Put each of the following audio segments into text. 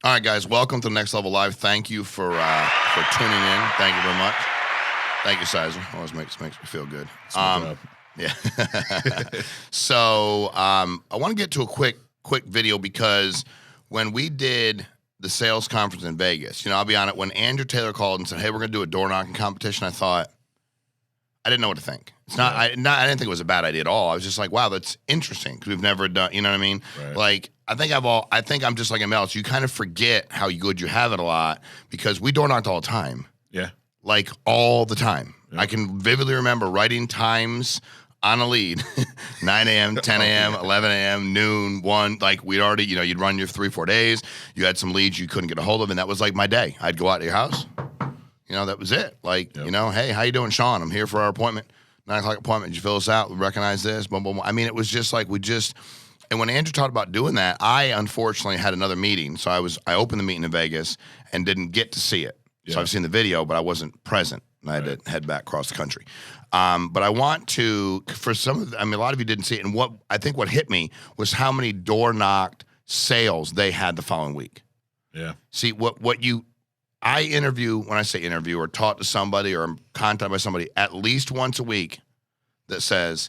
All right, guys, welcome to Next Level Live. Thank you for tuning in. Thank you very much. Thank you, Sizer. Always makes me feel good. Yeah. So I want to get to a quick video because when we did the sales conference in Vegas, I'll be honest, when Andrew Taylor called and said, "Hey, we're going to do a door knocking competition," I thought, I didn't know what to think. I didn't think it was a bad idea at all. I was just like, wow, that's interesting because we've never done, you know what I mean? Right. Like, I think I'm just like everyone else. You kind of forget how good you have it a lot because we door knocked all the time. Yeah. Like all the time. Yeah. I can vividly remember writing times on a lead, 9 a.m., 10 a.m., 11 a.m., noon, 1. Like we'd already, you'd run your 3-4 days. You had some leads you couldn't get a hold of, and that was like my day. I'd go out to your house. That was it. Like, hey, how you doing, Sean? I'm here for our appointment. 9 o'clock appointment. Did you fill us out? We recognize this. Boom, boom, boom. I mean, it was just like and when Andrew talked about doing that, I unfortunately had another meeting. So I opened the meeting in Vegas and didn't get to see it. Yeah. So I've seen the video, but I wasn't present. I had to head back across the country. But I want to, for a lot of you didn't see it. And what hit me was how many door knocked sales they had the following week. Yeah. See, I interview, when I say interview or talk to somebody or I'm contacted by somebody at least once a week that says,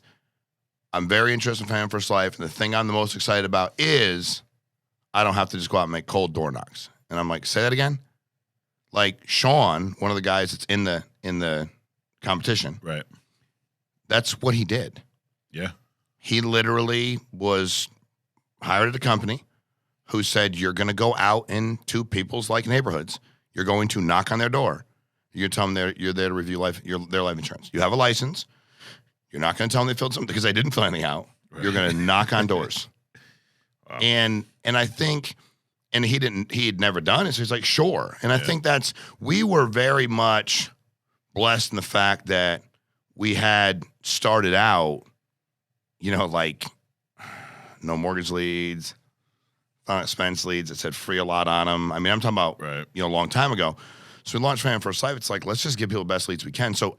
I'm very interested in Family First Life, and the thing I'm the most excited about is I don't have to just go out and make cold door knocks. And I'm like, say that again? Like Sean, one of the guys that's in the competition. Right. That's what he did. Yeah. He literally was hired at a company who said, you're going to go out into people's neighborhoods. You're going to knock on their door. You're going to tell them you're there to review their life insurance. You have a license. You're not going to tell them they filled something because they didn't fill anything out. Right. You're going to knock on doors. Wow. And I think, and he had never done it, so he's like, sure. And I think we were very much blessed in the fact that we had started out, like no mortgage leads, expense leads that said free a lot on them. I mean, I'm talking about, a long time ago. So we launched Family First Life. It's like, let's just give people the best leads we can. So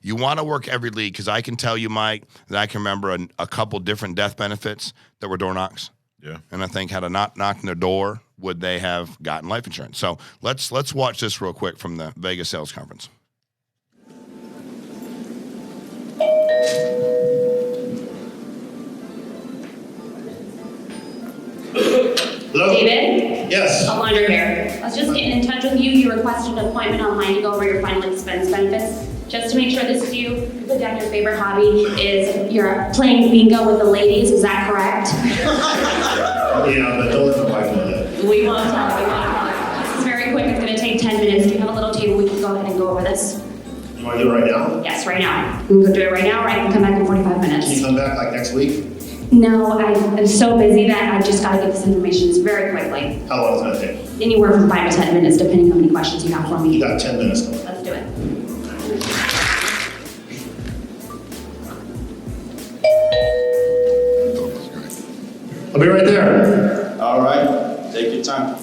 you want to work every lead because I can tell you, Mike, that I can remember a couple different death benefits that were door knocks. Yeah. And I think had a knock on their door, would they have gotten life insurance? So let's watch this real quick from the Vegas sales conference. Hello? David? Yes. Alondra here. I was just getting in touch with you. You requested an appointment online to go over your final expense benefits. Just to make sure this is you, put down your favorite hobby is you're playing bingo with the ladies. Is that correct? Yeah, but don't let the wife know that. We won't tell you. This is very quick. It's going to take 10 minutes. Do you have a little table? We can go ahead and go over this. You want to do it right now? Yes, right now. We can go do it right now, or I can come back in 45 minutes. Can you come back next week? No, I'm so busy that I just got to get this information very quickly. How long is it going to take? Anywhere from 5 to 10 minutes, depending on how many questions you have for me. You got 10 minutes. Let's do it. I'll be right there. All right, take your time.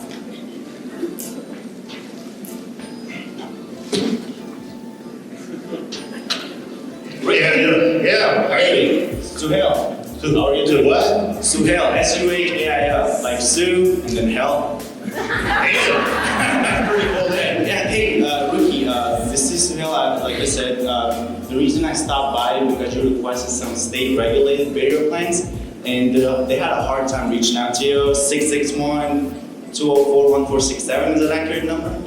Yeah. Hey, Suhail. How are you doing? What? Suhail, S-U-A-L, like Sue and then Hell. Pretty cool name. Yeah, hey, Rookie, this is Suhail. Like I said, the reason I stopped by is because you requested some state-regulated burial plans, and they had a hard time reaching out to you. 661-204-1467 is an accurate number?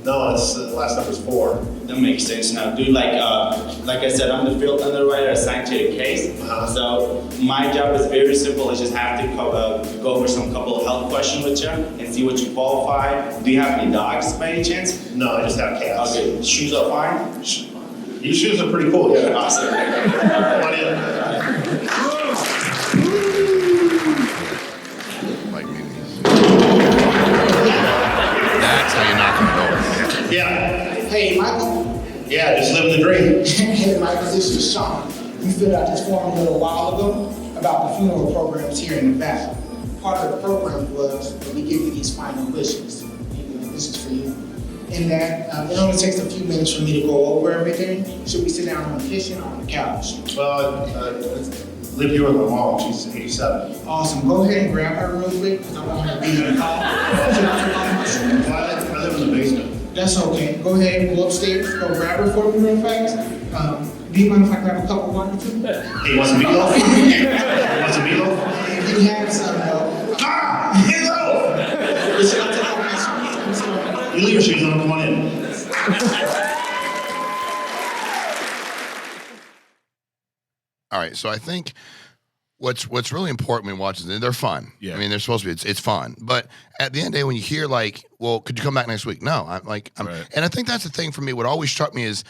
No, it's the last number's 4. That makes sense now. Dude, like I said, I'm the field underwriter assigned to the case. So my job is very simple. I just have to go over some couple of health questions with you and see what you qualify. Do you have any dogs by any chance? No, I just have cats. Okay, shoes are fine? Your shoes are pretty cool, yeah. Awesome. Come on in. That's how you knock on the door. Yeah. Hey, Michael. Yeah, just living the dream. Hey, Michael, this is Sean. You filled out this form a little while ago about the funeral programs here in Nevada. Part of the program was that we give you these final wishes. This is for you. And that it only takes a few minutes for me to go over everything. Should we sit down on the kitchen or on the couch? Well, live here with my mom. She's 87. Awesome. Go ahead and grab her real quick because I want her to be in the call. I live in the basement. That's okay. Go ahead and go upstairs. Go grab her for me real fast. Do you mind if I grab a cup of water too? Hey, you want some meatloaf? You want some meatloaf? You can have some though. Ah! Meatloaf! Listen, I'll take all this. You leave your shoes on, come on in. All right, so I think what's really important when you watch this, they're fun. Yeah. I mean, they're supposed to be. It's fun, but at the end of the day, when you hear like, well, could you come back next week? No, Right. and I think that's the thing for me. What always struck me is,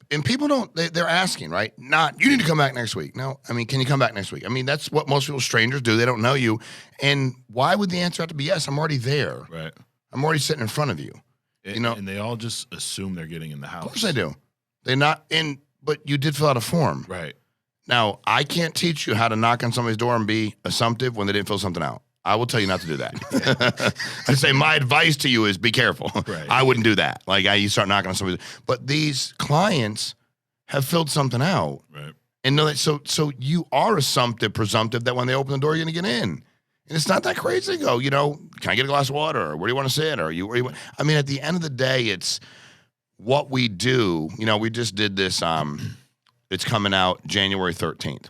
and people don't, they're asking, right? Not, you need to come back next week. No, I mean, can you come back next week? I mean, that's what most people, strangers, do. They don't know you, and why would the answer have to be yes? I'm already there. Right. I'm already sitting in front of you. And they all just assume they're getting in the house. Of course they do. They're not in, but you did fill out a form. Right. Now, I can't teach you how to knock on somebody's door and be assumptive when they didn't fill something out. I will tell you not to do that. I say my advice to you is be careful. Right. I wouldn't do that. Like you start knocking on somebody's. But these clients have filled something out, Right. and know that. So you are assumptive, presumptive that when they open the door, you're gonna get in. And it's not that crazy to go. Can I get a glass of water? Or where do you want to sit? Or where you? I mean, at the end of the day, it's what we do. We just did this. It's coming out January 13th.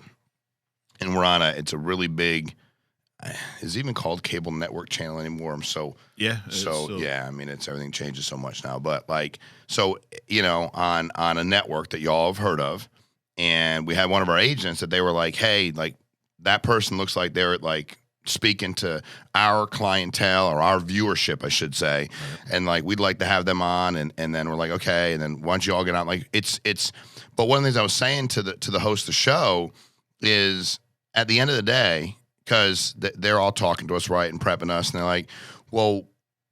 And we're on it's a really big, is it even called cable network channel anymore? Yeah. Yeah, I mean, everything changes so much now. But on a network that y'all have heard of, and we had one of our agents that they were like, hey, like that person looks like they're like speaking to our clientele or our viewership, I should say. Right. And like, we'd like to have them on. And then we're like, okay. And then once you all get on, like but one of the things I was saying to the host of the show is at the end of the day, because they're all talking to us, right, and prepping us, and they're like, well,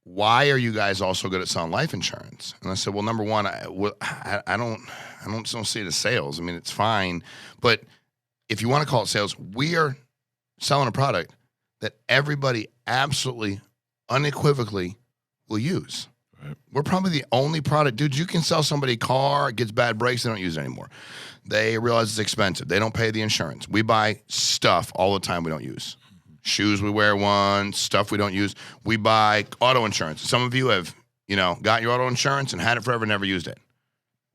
why are you guys all so good at selling life insurance? And I said, well, number one, I don't see it as sales. I mean, it's fine, but if you want to call it sales, we are selling a product that everybody absolutely, unequivocally will use. Right. We're probably the only product, dude. You can sell somebody a car, it gets bad brakes, they don't use it anymore. They realize it's expensive. They don't pay the insurance. We buy stuff all the time we don't use. Shoes we wear once, stuff we don't use. We buy auto insurance. Some of you have, got your auto insurance and had it forever, never used it.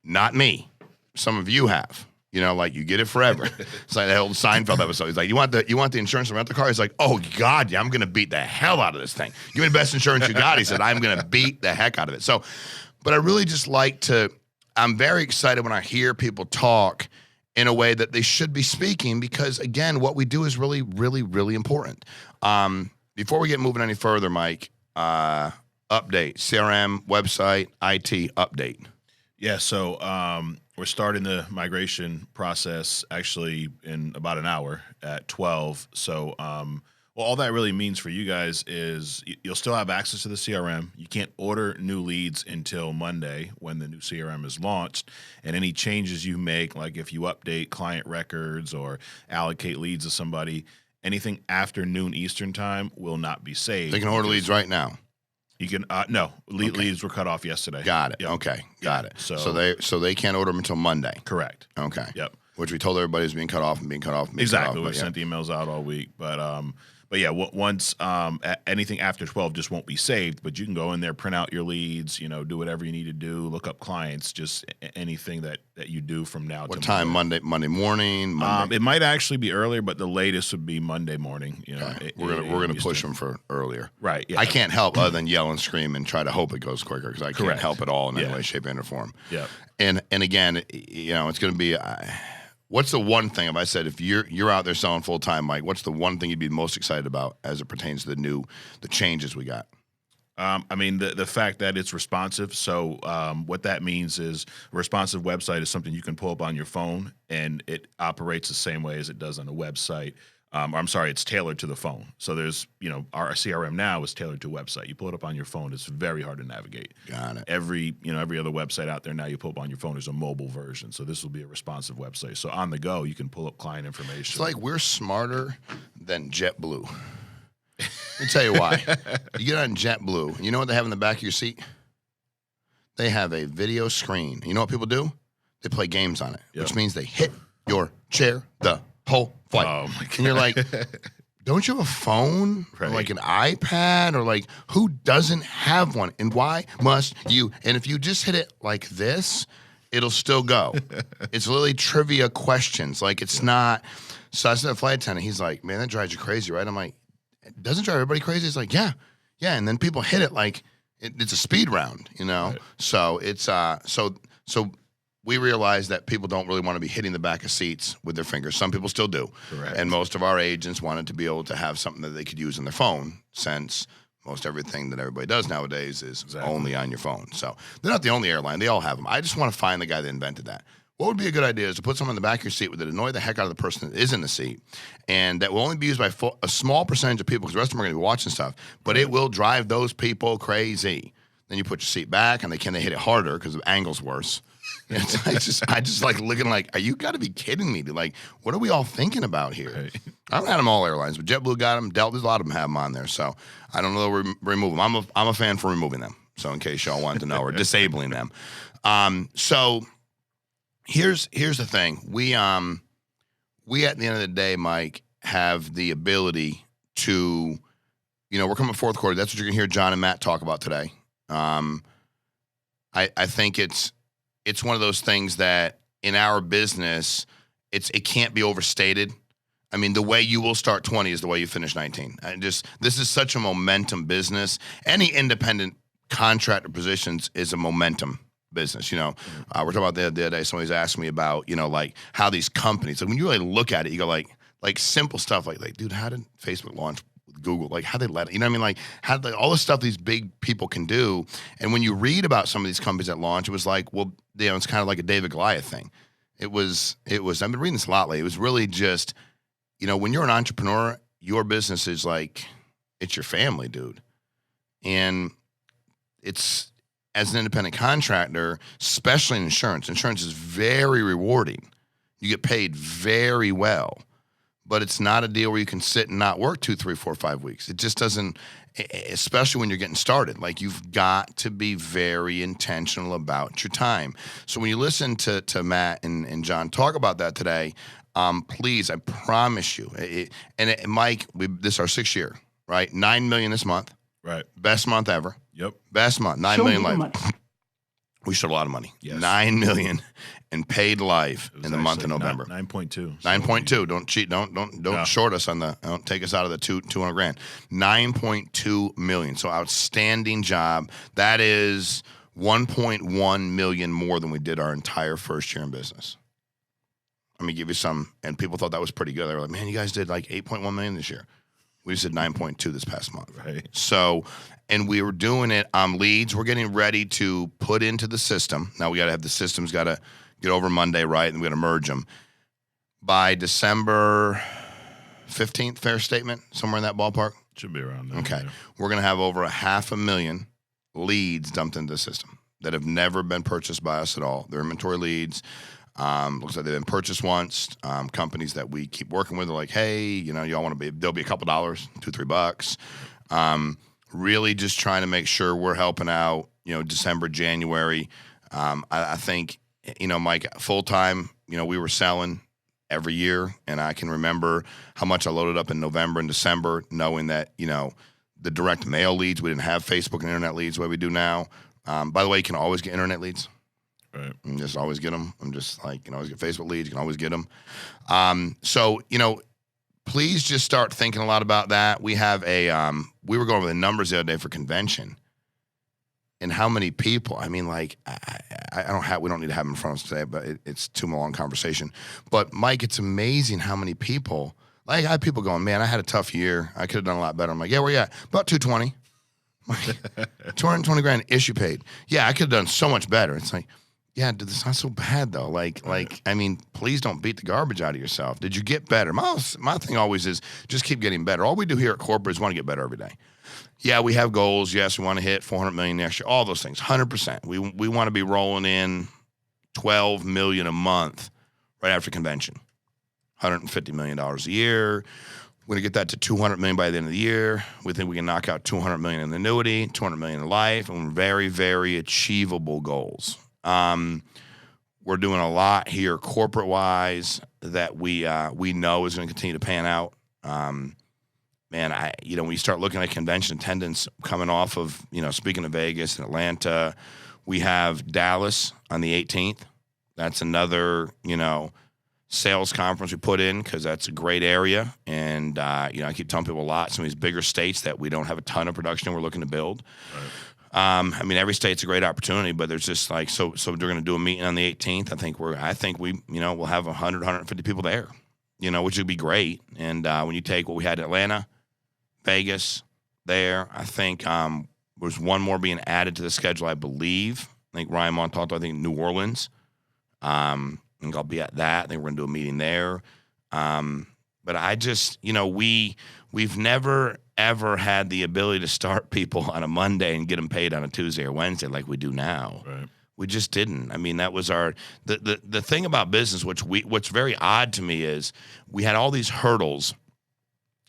Not me. Some of you have. Like you get it forever. It's like that old Seinfeld episode. He's like, you want the insurance to rent the car? He's like, oh God, yeah, I'm gonna beat the hell out of this thing. Give me the best insurance you got. He said, I'm gonna beat the heck out of it. So, but I really just I'm very excited when I hear people talk in a way that they should be speaking, because again, what we do is really, really, really important. Before we get moving any further, Mike, update, CRM, website, IT update. Yeah, so we're starting the migration process actually in about an hour at 12. So all that really means for you guys is you'll still have access to the CRM. You can't order new leads until Monday when the new CRM is launched. And any changes you make, like if you update client records or allocate leads to somebody, anything after noon Eastern time will not be saved. They can order leads right now. You can no leads were cut off yesterday. Got it. Yep. Okay, got it. So they can't order them until Monday. Correct. Okay. Yep. Which we told everybody was being cut off and being cut off. And being Exactly. Cut off, We sent emails out all week, but yeah, once anything after 12 just won't be saved. But you can go in there, print out your leads, do whatever you need to do, look up clients, just anything that you do from now. What to time? Monday morning. Monday. It might actually be earlier, but the latest would be Monday morning. Okay. We're gonna push them for earlier. Right. Yeah. I can't help other than yell and scream and try to hope it goes quicker, because I can't help it all in any way, shape, and form. Yeah. And again, it's gonna be. What's the one thing, if I said, if you're out there selling full time, Mike, what's the one thing you'd be most excited about as it pertains to the changes we got? I mean, the fact that it's responsive. So what that means is a responsive website is something you can pull up on your phone, and it operates the same way as it does on a website. It's tailored to the phone. So there's, our CRM now is tailored to a website. You pull it up on your phone, it's very hard to navigate. Got it. Every other website out there now you pull up on your phone is a mobile version. So this will be a responsive website. So on the go, you can pull up client information. It's like we're smarter than JetBlue. Let me tell you why. You get on JetBlue, you know what they have in the back of your seat? They have a video screen. You know what people do? They play games on it, which means they hit your chair the Whole flight. Oh my god! And you're like, don't you have a phone or Right. like an iPad or like who doesn't have one? And why must you? And if you just hit it like this, it'll still go. It's literally trivia questions. Like it's not. So I said to the flight attendant, he's like, man, that drives you crazy, right? I'm like, it doesn't drive everybody crazy. He's like, yeah. And then people hit it like it's a speed round, you know? Right. So it's, so we realized that people don't really want to be hitting the back of seats with their fingers. Some people still do. Correct. And most of our agents wanted to be able to have something that they could use on their phone, since most everything that everybody does nowadays is Exactly. only on your phone. So they're not the only airline. They all have them. I just want to find the guy that invented that. What would be a good idea is to put someone in the back of your seat that annoy the heck out of the person that is in the seat, and that will only be used by a small percentage of people, because the rest of them are going to be watching stuff, but it will drive those people crazy. Then you put your seat back, and they hit it harder because the angle's worse. I just like looking like, are you got to be kidding me? Like, what are we all thinking about here? Right. I don't have them all airlines, but JetBlue got them. Delta, there's a lot of them have them on there. So I don't know that we remove them. I'm a fan for removing them. So in case y'all wanted to know, or disabling them. So here's the thing. We at the end of the day, Mike, have the ability to, we're coming fourth quarter. That's what you're gonna hear John and Matt talk about today. I think it's one of those things that in our business, it can't be overstated. I mean, the way you will start 20 is the way you finish 19. This is such a momentum business. Any independent contractor positions is a momentum business. We're talking about the other day, somebody's asking me about, like how these companies, like when you really look at it, you go like simple stuff like, dude, how did Facebook launch with Google? Like how they let it, you know what I mean? Like how all the stuff these big people can do. And when you read about some of these companies that launch, it was like, well, it's kind of like a David Goliath thing. It was, I've been reading this a lot lately. It was really just, when you're an entrepreneur, your business is like, it's your family, dude. And it's, as an independent contractor, especially in insurance is very rewarding. You get paid very well, but it's not a deal where you can sit and not work 2, 3, 4, 5 weeks. It just doesn't, especially when you're getting started. Like you've got to be very intentional about your time. So when you listen to Matt and John talk about that today, please, I promise you, Mike, this is our 6th year, right? $9 million this month. Right. Best month ever. Yep. Best month. $9 million life. We showed a lot of money. Yes. $9 million in paid life It was in the month of actually November. 9.2. 9.2. Don't cheat. Don't short us on don't take us out of the 200 grand. 9.2 million. So outstanding job. That is 1.1 million more than we did our entire first year in business. Let me give you some, and people thought that was pretty good. They were like, man, you guys did like 8.1 million this year. We just did 9.2 this past month. Right. So, and we were doing it on leads. We're getting ready to put into the system. Now we got to have the systems got to get over Monday, right? And we're going to merge them. By December 15th, fair statement, somewhere in that ballpark? Should be around there. Okay. Yeah. We're going to have over 500,000 leads dumped into the system that have never been purchased by us at all. They're inventory leads. Looks like they've been purchased once. Companies that we keep working with are like, hey, y'all want to be, there'll be a couple dollars, $2, $3. Really just trying to make sure we're helping out, December, January. I think, Mike, full time, we were selling every year. And I can remember how much I loaded up in November and December, knowing that, the direct mail leads, we didn't have Facebook and internet leads the way we do now. By the way, you can always get internet leads. Right. And just always get them. I'm just like, you can always get Facebook leads. You can always get them. So, please just start thinking a lot about that. We have we were going over the numbers the other day for convention and how many people, I mean, like, we don't need to have them in front of us today, but it's too long conversation. But Mike, it's amazing how many people, like I have people going, man, I had a tough year. I could have done a lot better. I'm like, yeah, where you at? About 220. 220 grand issue paid. Yeah, I could have done so much better. It's like, yeah, dude, it's not so bad though. Like, I mean, please don't beat the garbage out of yourself. Did you get better? My thing always is just keep getting better. All we do here at corporate is want to get better every day. Yeah, we have goals. Yes, we want to hit 400 million next year. All those things, 100%. We want to be rolling in 12 million a month right after convention. $150 million a year. We're going to get that to 200 million by the end of the year. We think we can knock out 200 million in the annuity, 200 million in life, and very, very achievable goals. We're doing a lot here corporate-wise that we know is going to continue to pan out. Man, when you start looking at convention attendance coming off of, speaking of Vegas and Atlanta, we have Dallas on the 18th. That's another, sales conference we put in because that's a great area. And, I keep telling people a lot, some of these bigger states that we don't have a ton of production we're looking to build. Right. Every state's a great opportunity, but there's just like, so we're going to do a meeting on the 18th. I think we, we'll have 100, 150 people there, which would be great. And when you take what we had in Atlanta, Vegas there, I think there's one more being added to the schedule, I believe. I think Ryan Montalto, New Orleans. I think I'll be at that. I think we're going to do a meeting there. But I just, we've never, ever had the ability to start people on a Monday and get them paid on a Tuesday or Wednesday like we do now. Right. We just didn't. That was the thing about business, what's very odd to me is we had all these hurdles.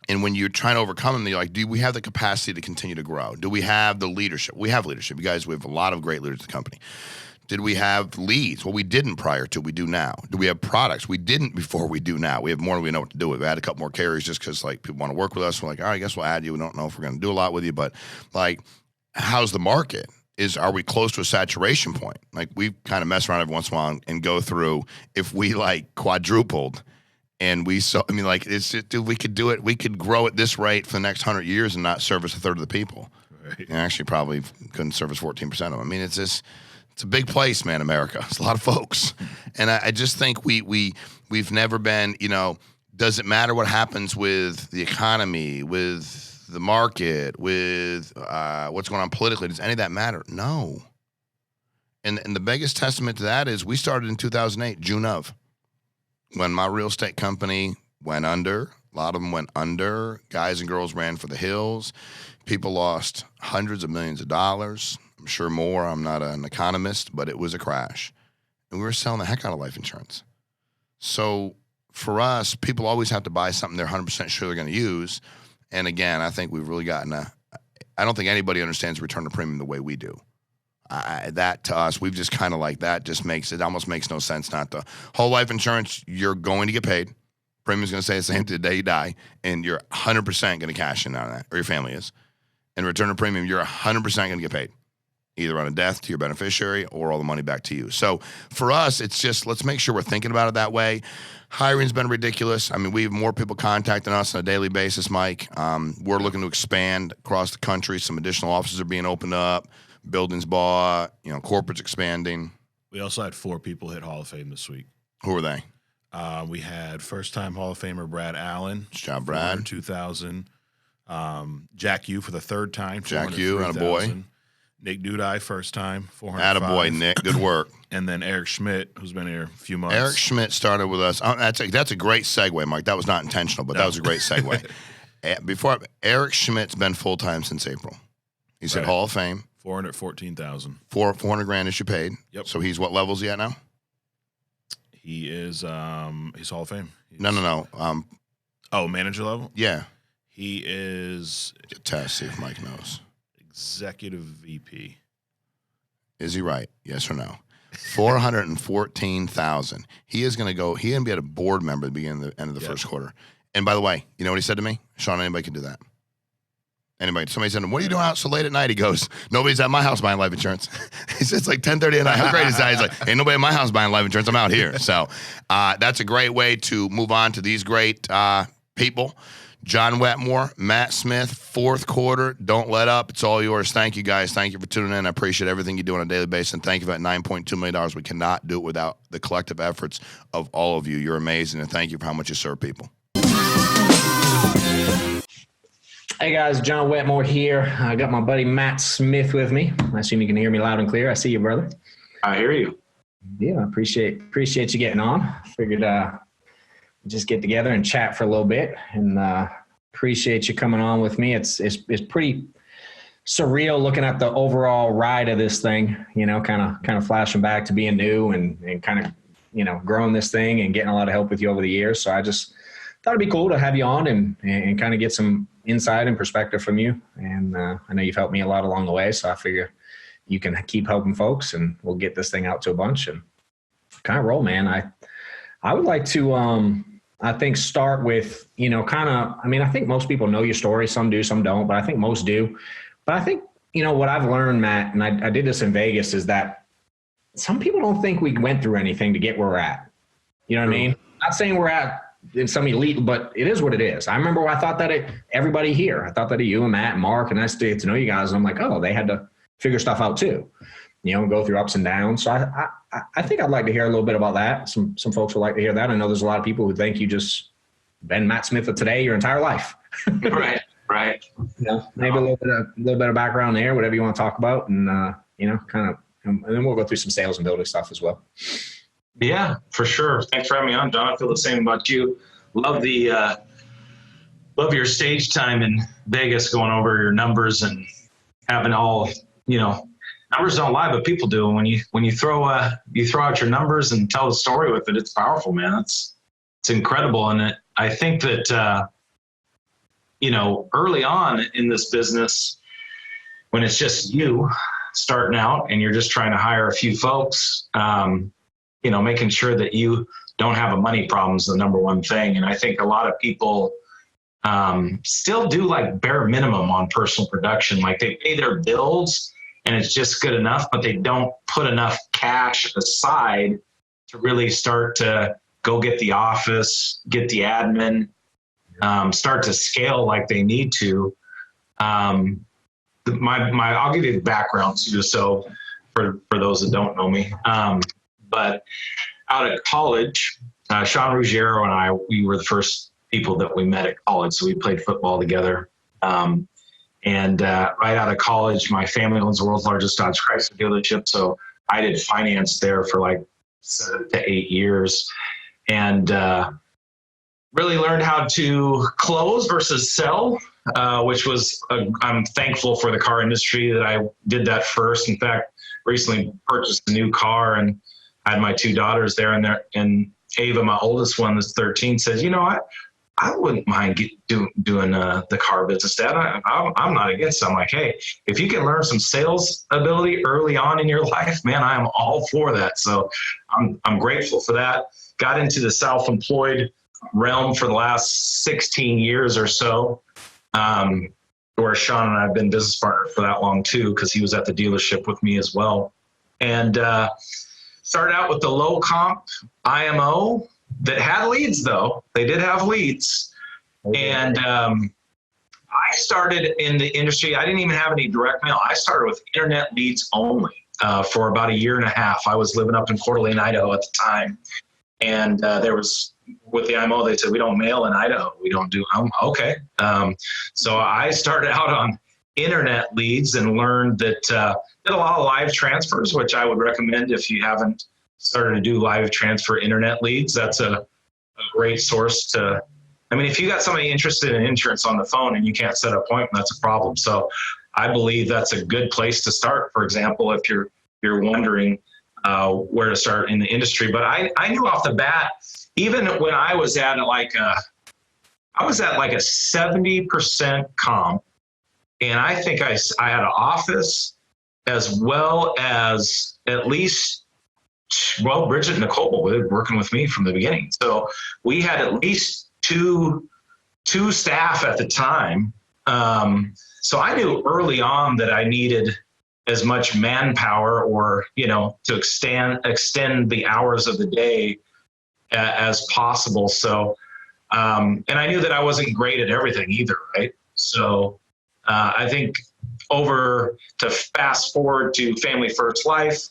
And when you're trying to overcome them, you're like, do we have the capacity to continue to grow? Do we have the leadership? We have leadership. You guys, we have a lot of great leaders in the company. Did we have leads? Well, we didn't prior to. We do now. Do we have products? We didn't before. We do now. We have more than we know what to do with. We had a couple more carriers just because people want to work with us. We're like, all right, I guess we'll add you. We don't know if we're going to do a lot with you, but how's the market? Are we close to a saturation point? We kind of mess around every once in a while and go through if we quadrupled. And we saw, it's just, dude, we could do it. We could grow at this rate for the next 100 years and not service a third of the people. Right. And actually probably couldn't service 14% of them. It's a big place, man, America. It's a lot of folks. And I just think we've never been, does it matter what happens with the economy, with the market, with what's going on politically? Does any of that matter? No. And the biggest testament to that is we started in 2008, June of. When my real estate company went under, a lot of them went under. Guys and girls ran for the hills. People lost hundreds of millions of dollars. I'm sure more. I'm not an economist, but it was a crash. And we were selling the heck out of life insurance. So for us, people always have to buy something they're 100% sure they're going to use. And again, I think we've really gotten I don't think anybody understands return to premium the way we do. That to us, we've just kind of that just almost makes no sense not to. Whole life insurance, you're going to get paid. Premium's going to stay the same to the day you die, and you're 100% going to cash in on that, or your family is. And return to premium, you're 100% going to get paid, either on a death to your beneficiary or all the money back to you. So for us, it's just let's make sure we're thinking about it that way. Hiring's been ridiculous. We have more people contacting us on a daily basis, Mike. We're looking to expand across the country. Some additional offices are being opened up. Buildings bought, corporate's expanding. We also had 4 people hit Hall of Fame this week. Who were they? We had first-time Hall of Famer Brad Allen. Good job, Brad. 2,000. Jack Yu for the third time. Jack Yu, attaboy. Nick Dudai, first time, 405. Attaboy, Nick. Good work. And then Eric Schmidt, who's been here a few months. Eric Schmidt started with us. That's a great segue, Mike. That was not intentional, but that was a great segue. Eric Schmidt's been full-time since April. He's at Hall of Fame. 414,000. 400 grand is you paid. Yep. So he's what level is he at now? He is he's Hall of Fame. No. Manager level? Yeah. He is test, see if Mike knows. Executive VP. Is he right? Yes or no? 414,000. He is going to be at a board member at the beginning of the end of the first quarter. And by the way, you know what he said to me? Sean, anybody can do that. Somebody said, what are you doing out so late at night? He goes, nobody's at my house buying life insurance. He said, it's like 10:30 at night. How great is that? He's like, ain't nobody at my house buying life insurance. I'm out here. So that's a great way to move on to these great people. John Wetmore, Matt Smith, fourth quarter. Don't let up. It's all yours. Thank you, guys. Thank you for tuning in. I appreciate everything you do on a daily basis. And thank you for that $9.2 million. We cannot do it without the collective efforts of all of you. You're amazing. And thank you for how much you serve people. Hey guys, John Wetmore here. I got my buddy Matt Smith with me. I assume you can hear me loud and clear. I see you, brother. I hear you. Yeah, I appreciate you getting on. Figured just get together and chat for a little bit, and appreciate you coming on with me. It's pretty surreal looking at the overall ride of this thing. Kind of flashing back to being new and kind of growing this thing and getting a lot of help with you over the years. So I just thought it'd be cool to have you on and kind of get some insight and perspective from you. And I know you've helped me a lot along the way, so I figure you can keep helping folks and we'll get this thing out to a bunch and kind of roll, man. I would like to, I think start with, I think most people know your story. Some do, some don't, but I think most do. But I think, what I've learned, Matt, and I did this in Vegas, is that some people don't think we went through anything to get where we're at. You know what I mean? Not saying we're at in some elite, but it is what it is. I remember I thought that everybody here, I thought that of you and Matt and Mark, and I used to get to know you guys. And I'm like, oh, they had to figure stuff out too, go through ups and downs. So I think I'd like to hear a little bit about that. Some folks would like to hear that. I know there's a lot of people who think you just been Matt Smith of today your entire life. Right. Maybe a little bit of background there, whatever you want to talk about, and and then we'll go through some sales and building stuff as well. Yeah, for sure. Thanks for having me on, John. I feel the same about you. Love your stage time in Vegas, going over your numbers and having all, numbers don't lie, but people do. When you throw out your numbers and tell the story with it, it's powerful, man. It's incredible. And I think that, early on in this business, when it's just you starting out and you're just trying to hire a few folks, making sure that you don't have a money problem is the number one thing. And I think a lot of people still do like bare minimum on personal production. Like they pay their bills and it's just good enough, but they don't put enough cash aside to really start to go get the office, get the admin, start to scale like they need to. I'll give you the background too, so for those that don't know me. But out of college, Sean Ruggiero and I, we were the first people that we met at college. So we played football together. And right out of college, my family owns the world's largest Dodge Chrysler dealership. So I did finance there for like 7 to 8 years, and really learned how to close versus sell, which was, I'm thankful for the car industry that I did that first. In fact, recently purchased a new car and had my 2 daughters there, and Ava, my oldest one, that's 13, says, I wouldn't mind doing the car business, Dad. I'm not against it. I'm like, hey, if you can learn some sales ability early on in your life, man, I am all for that. So I'm grateful for that. Got into the self-employed realm for the last 16 years or so, where Sean and I have been business partners for that long too, because he was at the dealership with me as well. And started out with the low comp IMO that had leads, though. They did have leads. And I started in the industry. I didn't even have any direct mail. I started with internet leads only for about 1.5 years. I was living up in Coeur d'Alene, Idaho at the time. And there was, with the IMO, they said, we don't mail in Idaho. We don't do, okay. So I started out on internet leads and learned that did a lot of live transfers, which I would recommend if you haven't started to do live transfer internet leads. That's a great source to, if you got somebody interested in insurance on the phone and you can't set an appointment, that's a problem. So I believe that's a good place to start, for example, if you're wondering where to start in the industry. But I knew off the bat, even when I was at like a 70% comp, and I think I had an office as well as at least, Bridget and Nicole were working with me from the beginning. So we had at least two staff at the time. So I knew early on that I needed as much manpower or, to extend the hours of the day as possible. So, and I knew that I wasn't great at everything either, right? So I think to fast forward to Family First Life,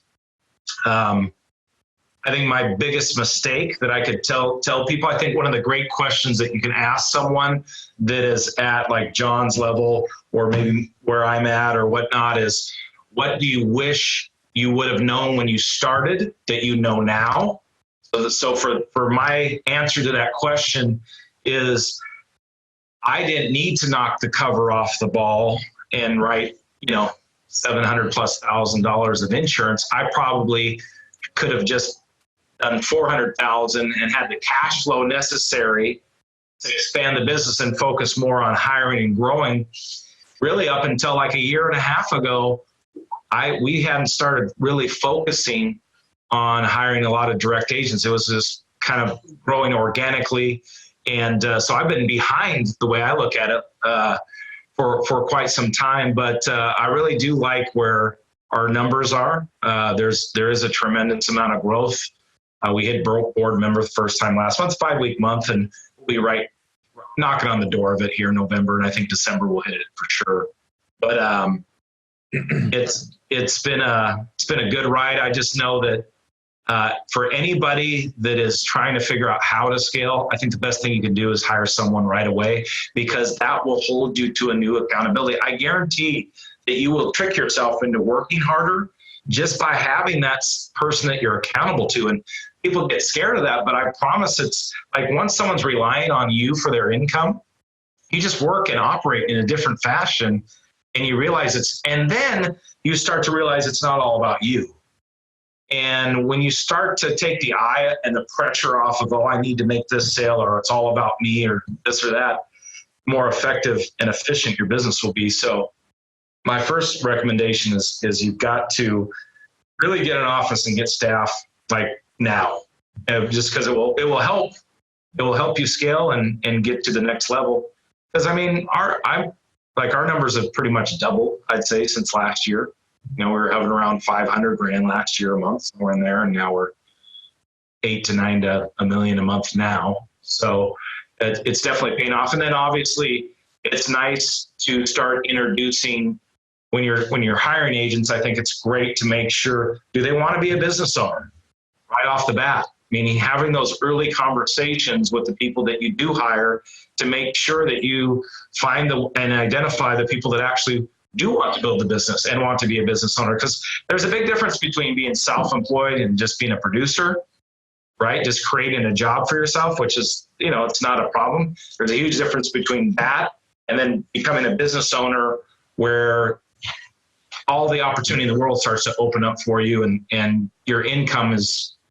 I think my biggest mistake that I could tell people, I think one of the great questions that you can ask someone that is at like John's level or maybe where I'm at or whatnot is, what do you wish you would have known when you started that you know now? So for my answer to that question is, I didn't need to knock the cover off the ball and write, $700,000+ of insurance. I probably could have just done $400,000 and had the cash flow necessary to expand the business and focus more on hiring and growing. Really, up until like 1.5 years ago, we hadn't started really focusing on hiring a lot of direct agents. It was just kind of growing organically. And so I've been behind the way I look at it for quite some time, but I really do like where our numbers are. There is a tremendous amount of growth. We hit board member the first time last month, 5-week month, and we'll be knocking on the door of it here in November, and I think December we'll hit it for sure. But it's been a good ride. I just know that for anybody that is trying to figure out how to scale, I think the best thing you can do is hire someone right away, because that will hold you to a new accountability. I guarantee that you will trick yourself into working harder just by having that person that you're accountable to. And people get scared of that, but I promise it's like once someone's relying on you for their income, you just work and operate in a different fashion, and you realize and then you start to realize it's not all about you. And when you start to take the eye and the pressure off of, I need to make this sale, or it's all about me, or this or that, more effective and efficient your business will be. So my first recommendation is you've got to really get an office and get staff like now, just because it will help you scale and get to the next level. Because I mean, our numbers have pretty much doubled, I'd say, since last year. We were having around $500,000 last year a month, somewhere in there, and now we're $8 to $9 to $1 million a month now. So it's definitely paying off. And then obviously, it's nice to start introducing. When you're hiring agents, I think it's great to make sure, do they want to be a business owner right off the bat? Meaning having those early conversations with the people that you do hire to make sure that you find and identify the people that actually do want to build the business and want to be a business owner. Because there's a big difference between being self-employed and just being a producer, right? Just creating a job for yourself, which is, it's not a problem. There's a huge difference between that and then becoming a business owner where all the opportunity in the world starts to open up for you, and your income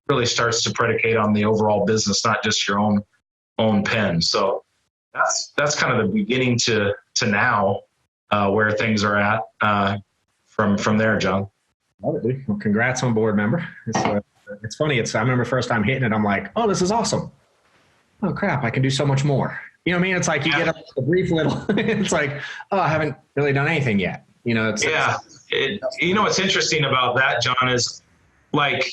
really starts to predicate on the overall business, not just your own pen. So that's kind of the beginning to now where things are at from there, John. Love it, dude. Well, congrats on board member. It's funny. I remember first time hitting it, I'm like, oh, this is awesome. Oh crap, I can do so much more. You know what I mean? It's like you get up a brief little, it's like, oh, I haven't really done anything yet. What's interesting about that, John, is like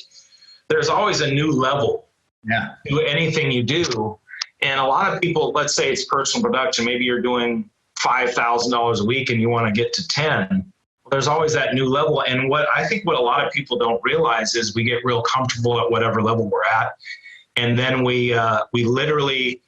there's always a new level to anything you do. And a lot of people, let's say it's personal production, maybe you're doing $5,000 a week and you want to get to 10. There's always that new level. And what a lot of people don't realize is we get real comfortable at whatever level we're at. And then we literally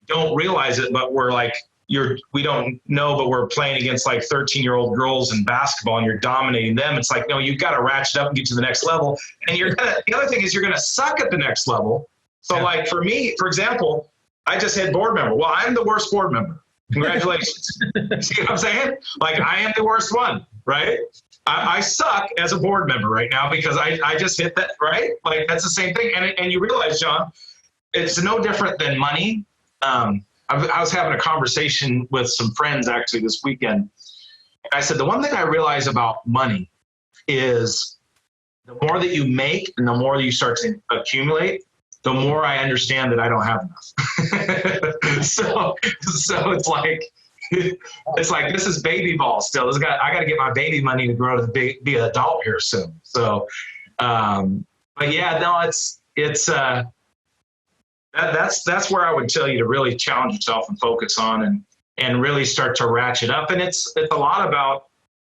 don't realize it, but we're like, we don't know, but we're playing against like 13-year-old girls in basketball and you're dominating them. It's like, no, you've got to ratchet up and get to the next level. And the other thing is you're going to suck at the next level. So like for me, for example, I just hit board member. Well, I'm the worst board member. Congratulations. See what I'm saying? Like I am the worst one, right? I suck as a board member right now because I just hit that, right? Like that's the same thing. And you realize, John, it's no different than money. I was having a conversation with some friends actually this weekend. I said, the one thing I realize about money is the more that you make and the more that you start to accumulate, the more I understand that I don't have enough. So it's like this is baby ball still. I got to get my baby money to grow to be an adult here soon. So, but yeah, no, that's where I would tell you to really challenge yourself and focus on and really start to ratchet up. And it's a lot about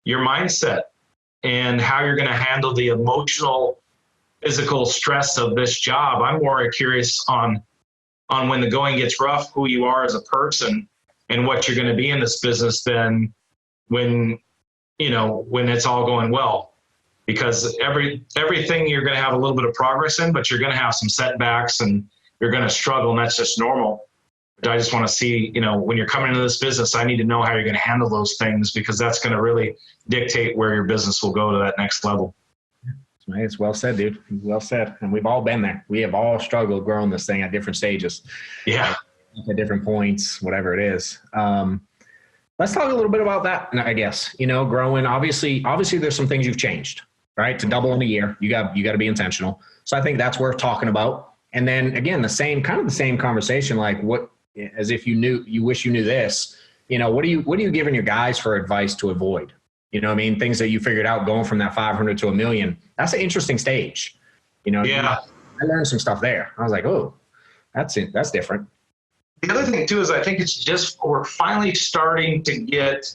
your mindset and how you're going to handle the emotional, physical stress of this job. I'm more curious on when the going gets rough, who you are as a person and what you're going to be in this business than when it's all going well. Because everything you're going to have a little bit of progress in, but you're going to have some setbacks and you're going to struggle, and that's just normal. But I just want to see, when you're coming into this business, I need to know how you're going to handle those things because that's going to really dictate where your business will go to that next level. It's well said, dude. Well said. And we've all been there. We have all struggled growing this thing at different stages. Yeah. At different points, whatever it is. Let's talk a little bit about that, I guess. Growing. Obviously, there's some things you've changed, right? To double in a year, you got to be intentional. So I think that's worth talking about. And then again, the same conversation, like what, as if you wish you knew this, what are you giving your guys for advice to avoid? You know what I mean? Things that you figured out going from that 500 to $1 million. That's an interesting stage. Yeah. I learned some stuff there. I was like, oh, that's it. That's different. The other thing too is I think it's just we're finally starting to get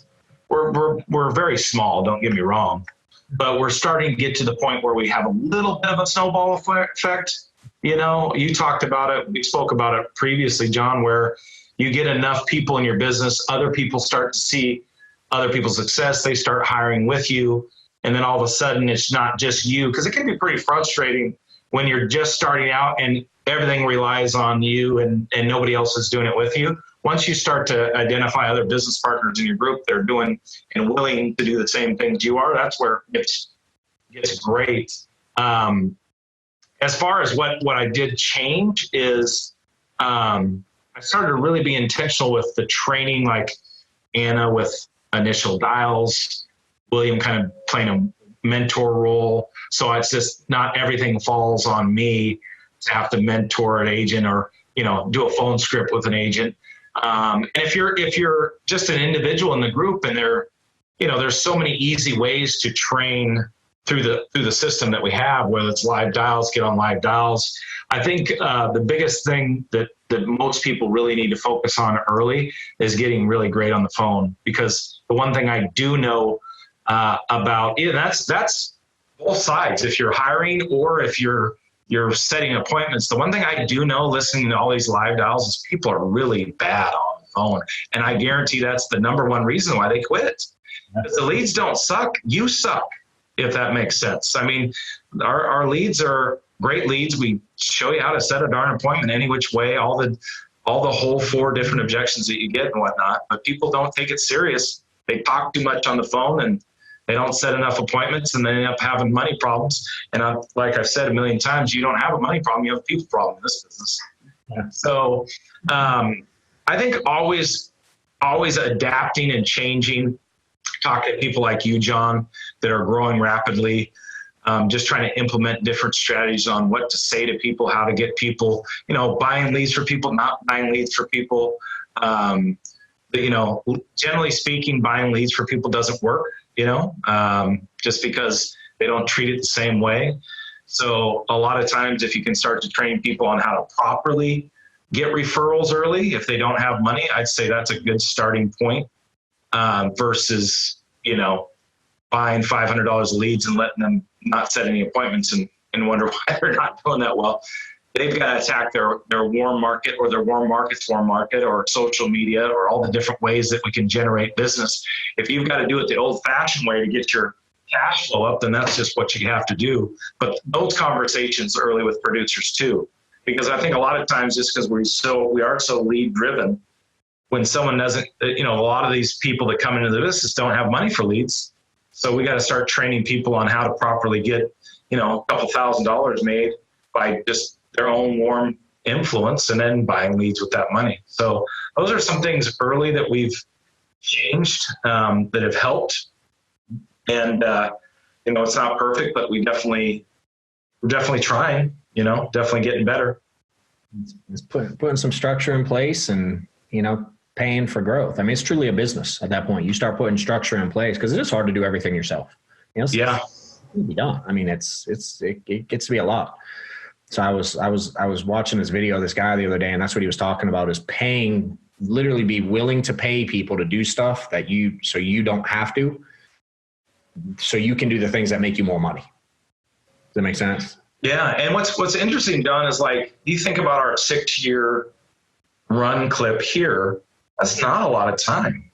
we're very small, don't get me wrong, but we're starting to get to the point where we have a little bit of a snowball effect. You talked about it, we spoke about it previously, John, where you get enough people in your business, other people start to see other people's success, they start hiring with you, and then all of a sudden it's not just you, because it can be pretty frustrating when you're just starting out and everything relies on you and nobody else is doing it with you. Once you start to identify other business partners in your group that are doing and willing to do the same things you are, that's where it gets great. As far as what I did change is I started to really be intentional with the training, like Anna with initial dials, William kind of playing a mentor role. So it's just not everything falls on me to have to mentor an agent or, do a phone script with an agent. And if you're just an individual in the group and there's so many easy ways to train through the system that we have, whether it's live dials, get on live dials. I think the biggest thing that most people really need to focus on early is getting really great on the phone, because the one thing I do know about that's both sides. If you're hiring or if you're setting appointments, the one thing I do know listening to all these live dials is people are really bad on the phone. And I guarantee that's the number one reason why they quit. If the leads don't suck, you suck, if that makes sense. I mean, our leads are great leads. We show you how to set a darn appointment any which way, all the whole 4 different objections that you get and whatnot, but people don't take it serious. They talk too much on the phone and they don't set enough appointments, and they end up having money problems. And like I've said a million times, you don't have a money problem, you have a people problem in this business. Yeah. So I think always adapting and changing, talk to people like you, John, that are growing rapidly, just trying to implement different strategies on what to say to people, how to get people, buying leads for people, not buying leads for people. Generally speaking, buying leads for people doesn't work, just because they don't treat it the same way. So a lot of times, if you can start to train people on how to properly get referrals early, if they don't have money, I'd say that's a good starting point, versus, buying $500 leads and letting them not set any appointments and wonder why they're not doing that well. They've got to attack their warm market or their warm market's warm market or social media or all the different ways that we can generate business. If you've got to do it the old-fashioned way to get your cash flow up, then that's just what you have to do. But those conversations early with producers too, because I think a lot of times just because we are so lead driven, when someone doesn't, a lot of these people that come into the business don't have money for leads. So we got to start training people on how to properly get, a couple $1,000s made by just their own warm influence and then buying leads with that money. So those are some things early that we've changed, that have helped. And, it's not perfect, but we're definitely trying, definitely getting better. It's putting some structure in place and, paying for growth. I mean, it's truly a business at that point. You start putting structure in place because it is hard to do everything yourself. Yeah. It can be done. I mean, it gets to be a lot. So I was watching this video of this guy the other day, and that's what he was talking about, is paying, literally be willing to pay people to do stuff so you don't have to, so you can do the things that make you more money. Does that make sense? Yeah. And what's interesting, Don, is like, you think about our 6-year run clip here, that's not a lot of time.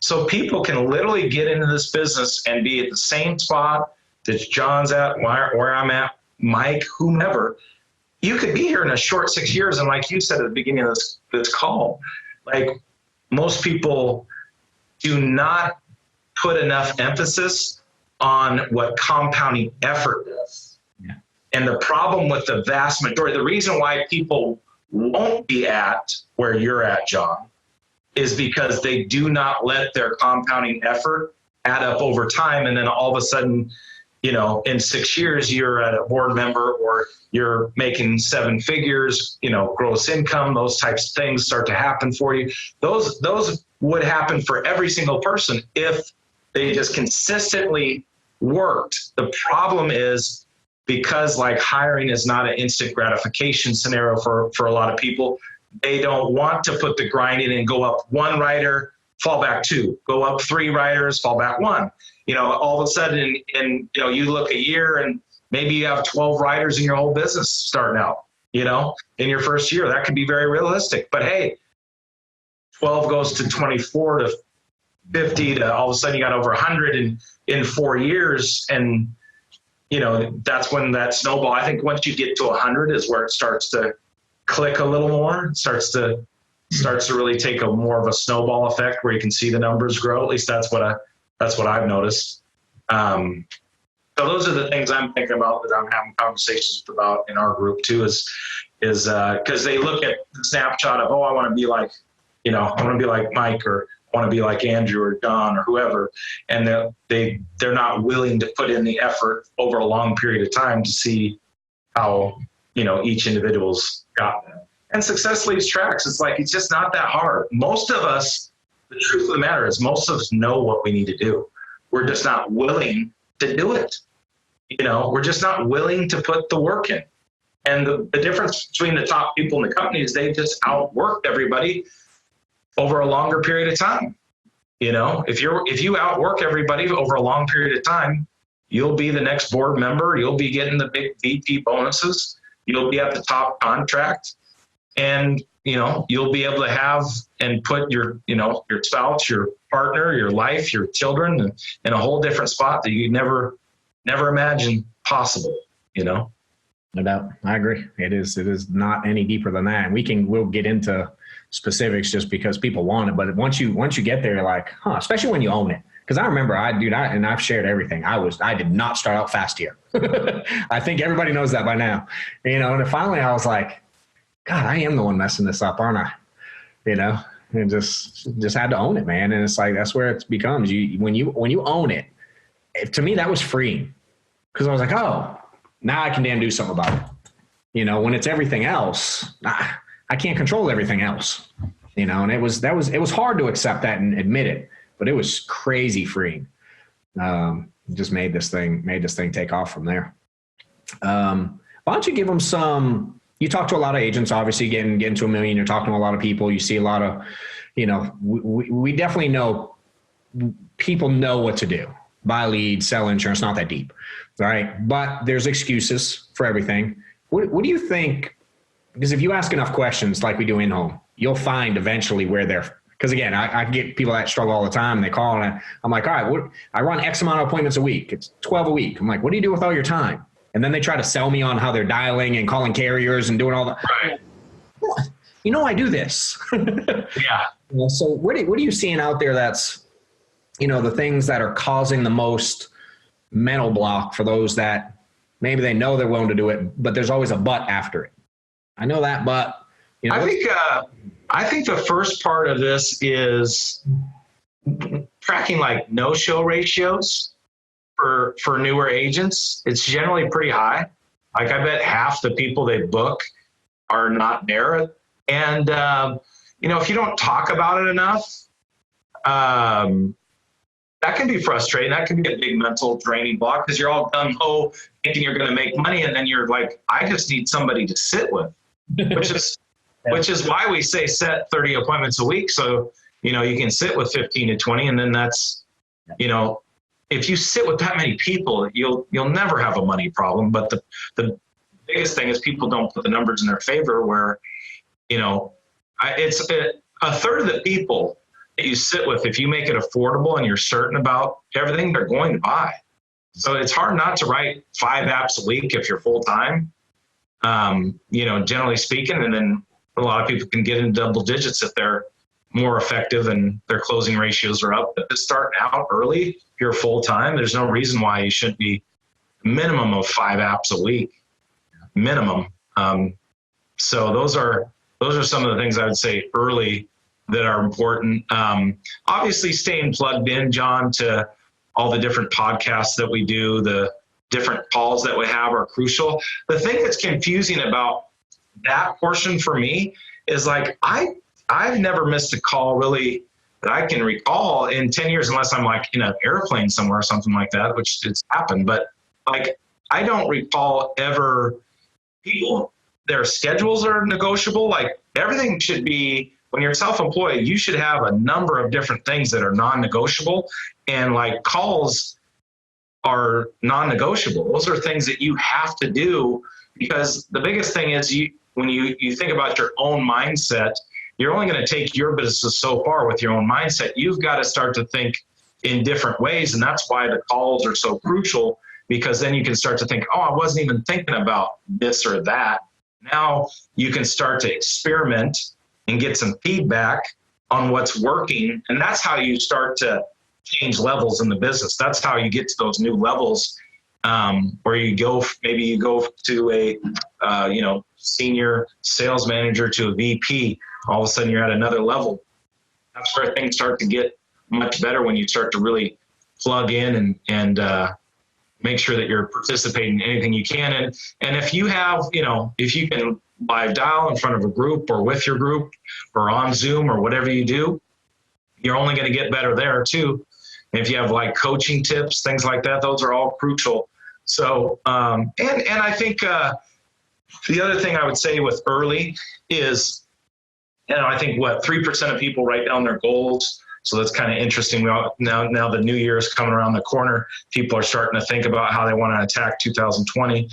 So people can literally get into this business and be at the same spot that John's at, where I'm at, Mike, whomever. You could be here in a short 6 years. And like you said at the beginning of this call, like most people do not put enough emphasis on what compounding effort is. Yeah. And the problem with the vast majority, the reason why people won't be at where you're at, John, is because they do not let their compounding effort add up over time. And then all of a sudden, in 6 years, you're at a board member or you're making 7 figures, gross income, those types of things start to happen for you. Those would happen for every single person if they just consistently worked. The problem is because like hiring is not an instant gratification scenario for a lot of people, they don't want to put the grind in and go up 1 writer, fall back 2, go up 3 writers, fall back 1. All of a sudden, you look a year and maybe you have 12 writers in your whole business starting out, in your first year. That could be very realistic. But hey, 12 goes to 24 to 50 to all of a sudden you got over 100 in 4 years. And, that's when that snowball, I think once you get to 100 is where it starts to click a little more. It starts to really take a more of a snowball effect where you can see the numbers grow. At least that's what I've noticed. So those are the things I'm thinking about that I'm having conversations about in our group too, is because they look at the snapshot of, I want to be like, I want to be like Mike, or I want to be like Andrew or Don or whoever. And they're not willing to put in the effort over a long period of time to see how, each individual's got that. And success leaves tracks. It's just not that hard. Most of us, the truth of the matter is most of us know what we need to do. We're just not willing to do it. We're just not willing to put the work in. And the difference between the top people in the company is they just outworked everybody over a longer period of time. If you outwork everybody over a long period of time, you'll be the next board member. You'll be getting the big VP bonuses. You'll be at the top contract, and you'll be able to have and put your spouse, your partner, your life, your children in a whole different spot that you never imagined possible. No doubt. I agree. It is not any deeper than that. And we'll get into specifics just because people want it. But once you get there, you're like, especially when you own it. Because I remember and I've shared everything. I did not start out fast here. I think everybody knows that by now. And then finally I was like, God, I am the one messing this up, aren't I? And just had to own it, man. And it's like, that's where it becomes when you own it. To me, that was freeing, because I was like, oh, now I can damn do something about it. When it's everything else, I can't control everything else, and it was hard to accept that and admit it, but it was crazy freeing. Just made this thing take off from there. Why don't you give them some, you talk to a lot of agents, obviously getting to $1 million, you're talking to a lot of people, you see a lot of, we definitely know people know what to do. Buy leads, sell insurance, not that deep. All right. But there's excuses for everything. What do you think? Because if you ask enough questions like we do in home, you'll find eventually where they're, because again, I get people that struggle all the time and they call and I'm like, all right, I run X amount of appointments a week. It's 12 a week. I'm like, what do you do with all your time? And then they try to sell me on how they're dialing and calling carriers and doing all that. Right. I do this. Yeah. So what are you seeing out there that's, the things that are causing the most mental block for those that maybe they know they're willing to do it, but there's always a but after it. I know that, but I think the first part of this is tracking like no-show ratios for newer agents. It's generally pretty high. Like I bet half the people they book are not there. And, if you don't talk about it enough, that can be frustrating. That can be a big mental draining block because you're all gung-ho thinking you're going to make money. And then you're like, I just need somebody to sit with, which is why we say set 30 appointments a week. So, you can sit with 15 to 20. And then that's, if you sit with that many people, you'll never have a money problem. But the biggest thing is people don't put the numbers in their favor where, it's a third of the people that you sit with, if you make it affordable and you're certain about everything, they're going to buy. So it's hard not to write 5 apps a week if you're full time, generally speaking. And then a lot of people can get in double digits if they're more effective and their closing ratios are up. But to start out early, if you're full time, there's no reason why you shouldn't be minimum of 5 apps a week, minimum. So those are some of the things I would say early that are important. Obviously staying plugged in, John, to all the different podcasts that we do, the different calls that we have are crucial. The thing that's confusing about that portion for me is like, I've never missed a call really that I can recall in 10 years, unless I'm like in an airplane somewhere or something like that, which it's happened. But like, I don't recall ever people, their schedules are negotiable. Like everything should be, when you're self-employed, you should have a number of different things that are non-negotiable, and like calls are non-negotiable. Those are things that you have to do, because the biggest thing is when you think about your own mindset, you're only going to take your business so far with your own mindset. You've got to start to think in different ways. And that's why the calls are so crucial, because then you can start to think, oh, I wasn't even thinking about this or that. Now you can start to experiment and get some feedback on what's working. And that's how you start to change levels in the business. That's how you get to those new levels, where maybe you go to a, senior sales manager to a VP. All of a sudden you're at another level. That's where things start to get much better, when you start to really plug in and make sure that you're participating in anything you can. And if you have, if you can live dial in front of a group or with your group or on Zoom or whatever you do, you're only going to get better there too. And if you have like coaching tips, things like that, those are all crucial. So, and I think the other thing I would say with early is, I think 3% of people write down their goals. So that's kind of interesting. Now the new year is coming around the corner. People are starting to think about how they want to attack 2020.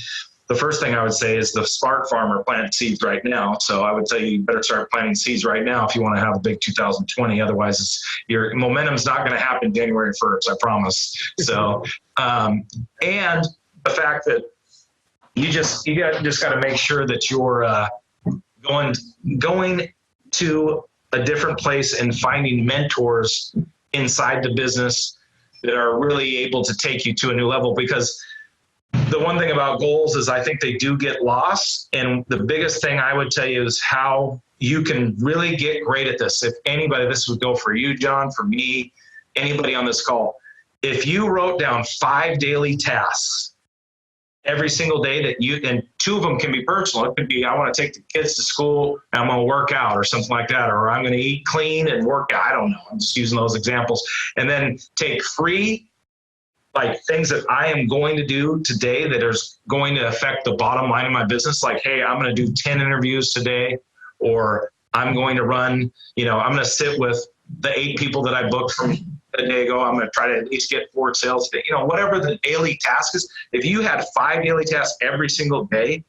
The first thing I would say is the smart farmer plant seeds right now. So I would tell you better start planting seeds right now if you want to have a big 2020. Otherwise, your momentum's not going to happen January 1st, I promise. So, and the fact that you just got to make sure that you're going to a different place and finding mentors inside the business that are really able to take you to a new level. Because the one thing about goals is I think they do get lost. And the biggest thing I would tell you is how you can really get great at this. If anybody, this would go for you, John, for me, anybody on this call, if you wrote down 5 daily tasks every single day and 2 of them can be personal. It could be, I want to take the kids to school and I'm going to work out or something like that, or I'm going to eat clean and work out. I don't know. I'm just using those examples. And then take 3 like things that I am going to do today that is going to affect the bottom line of my business. Like, hey, I'm going to do 10 interviews today, or I'm going to run, I'm going to sit with the 8 people that I booked from a day ago. I'm going to try to at least get 4 sales today. Whatever the daily task is, if you had 5 daily tasks every single day,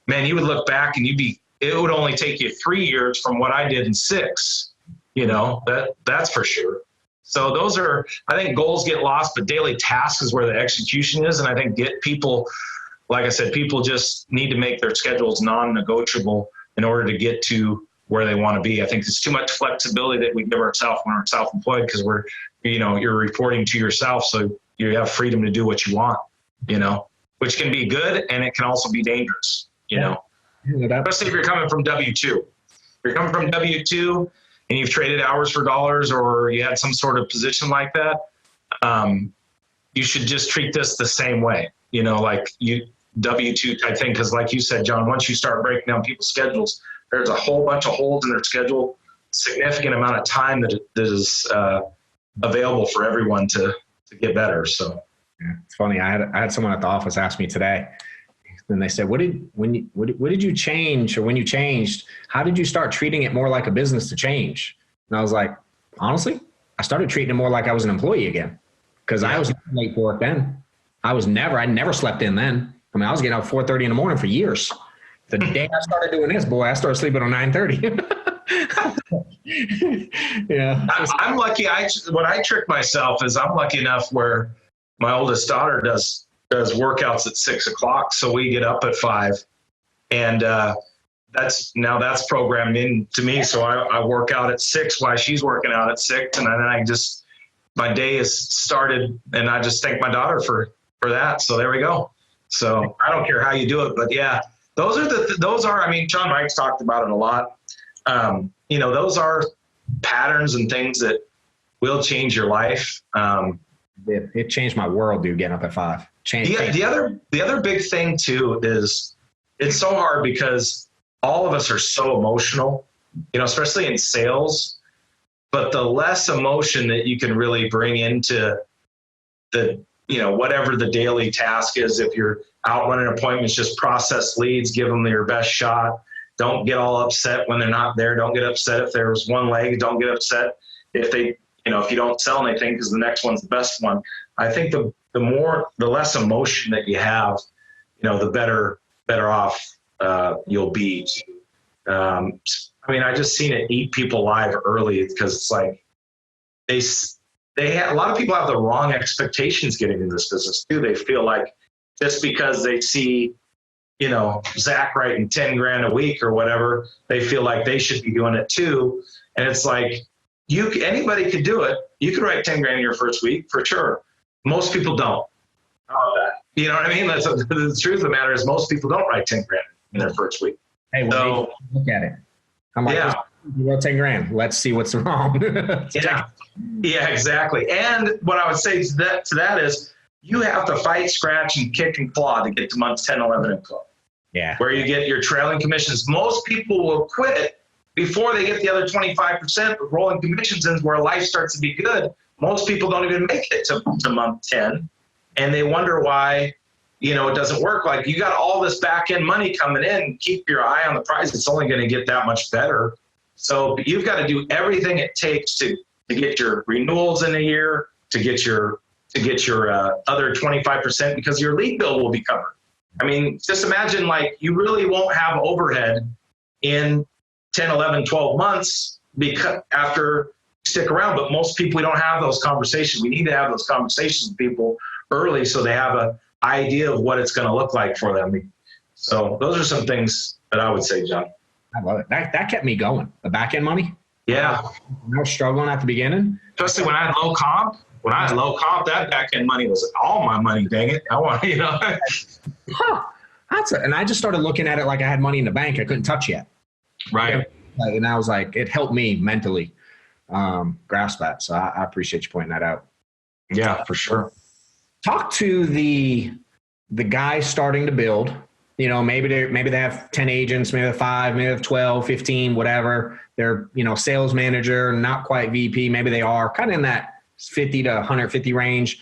man, you would look back and it would only take you 3 years from what I did in 6, that's for sure. So those are, I think goals get lost, but daily tasks is where the execution is. And I think people, like I said, people just need to make their schedules non-negotiable in order to get to where they want to be. I think there's too much flexibility that we give ourselves when we're self-employed, because you're reporting to yourself. So you have freedom to do what you want, which can be good. And it can also be dangerous, especially if you're coming from W-2. If you're coming from W-2 and you've traded hours for dollars, or you had some sort of position like that, you should just treat this the same way, like W-2 type thing. Because like you said, John, once you start breaking down people's schedules, there's a whole bunch of holes in their schedule, significant amount of time that is available for everyone to get better. So yeah, it's funny. I had someone at the office ask me today, and they said, what did you change, or when you changed, how did you start treating it more like a business to change? And I was like, honestly, I started treating it more like I was an employee again, because I was never late for work then. I never slept in then. I mean, I was getting up 4:30 in the morning for years. The day I started doing this, boy, I started sleeping on 9:30. Yeah. I'm lucky. What I trick myself is I'm lucky enough where my oldest daughter does workouts at 6 o'clock. So we get up at 5, and that's programmed into me. So I work out at 6 while she's working out at 6. And then my day is started, and I just thank my daughter for that. So there we go. So I don't care how you do it, but yeah. Those are, I mean, John Mike's talked about it a lot. Those are patterns and things that will change your life. It changed my world, dude, getting up at 5. The other big thing too is it's so hard because all of us are so emotional, especially in sales, but the less emotion that you can really bring into the, whatever the daily task is, if you're out running appointments, just process leads, give them your best shot. Don't get all upset when they're not there. Don't get upset if there's one leg. Don't get upset if they, if you don't sell anything because the next one's the best one. I think the less emotion that you have, the better off you'll be. I just seen it eat people alive early because it's like they have, a lot of people have the wrong expectations getting into this business too. They feel like just because they see, Zach writing 10 grand a week or whatever, they feel like they should be doing it too. And it's like, anybody could do it. You could write 10 grand in your first week for sure. Most people don't. You know what I mean? That's the truth of the matter is most people don't write 10 grand in their first week. Hey, well, look at it. I'm like, you wrote 10 grand. Let's see what's wrong. Yeah, exactly. And what I would say to that is you have to fight, scratch, and kick and claw to get to months 10, 11, and 12. Yeah. Where you get your trailing commissions. Most people will quit before they get the other 25% of rolling commissions in where life starts to be good. Most people don't even make it to month 10. And they wonder why, it doesn't work. Like you got all this back end money coming in, keep your eye on the prize. It's only going to get that much better. So you've got to do everything it takes to get your renewals in a year, to get your other 25% because your lead bill will be covered. I mean, just imagine like you really won't have overhead in 10, 11, 12 months because after stick around, but most people, we don't have those conversations. We need to have those conversations with people early so they have an idea of what it's going to look like for them. So those are some things that I would say, John. I love it. That kept me going. The back end money. Yeah. I was struggling at the beginning. Especially when I had low comp. When I had low comp, that back end money was all my money, dang it. I want, And I just started looking at it like I had money in the bank I couldn't touch yet. Right. And I was like, it helped me mentally grasp that. So I appreciate you pointing that out. Yeah, for sure. Talk to the guys starting to build. Maybe they have 10 agents, maybe they have 5, maybe they have 12, 15, whatever. They're, sales manager, not quite VP. Maybe they are kind of in that 50 to 150 range.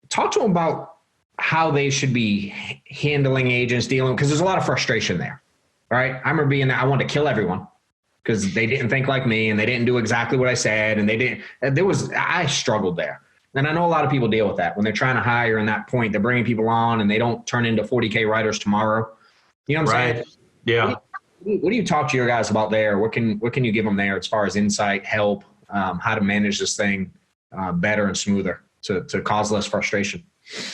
Talk to them about how they should be handling agents, dealing, because there's a lot of frustration there, right? I remember being there, I wanted to kill everyone because they didn't think like me and they didn't do exactly what I said. And I struggled there. And I know a lot of people deal with that when they're trying to hire in that point, they're bringing people on and they don't turn into 40K writers tomorrow. You know what I'm saying? Yeah. What do you talk to your guys about there? What can you give them there as far as insight, help, how to manage this thing better and smoother to cause less frustration?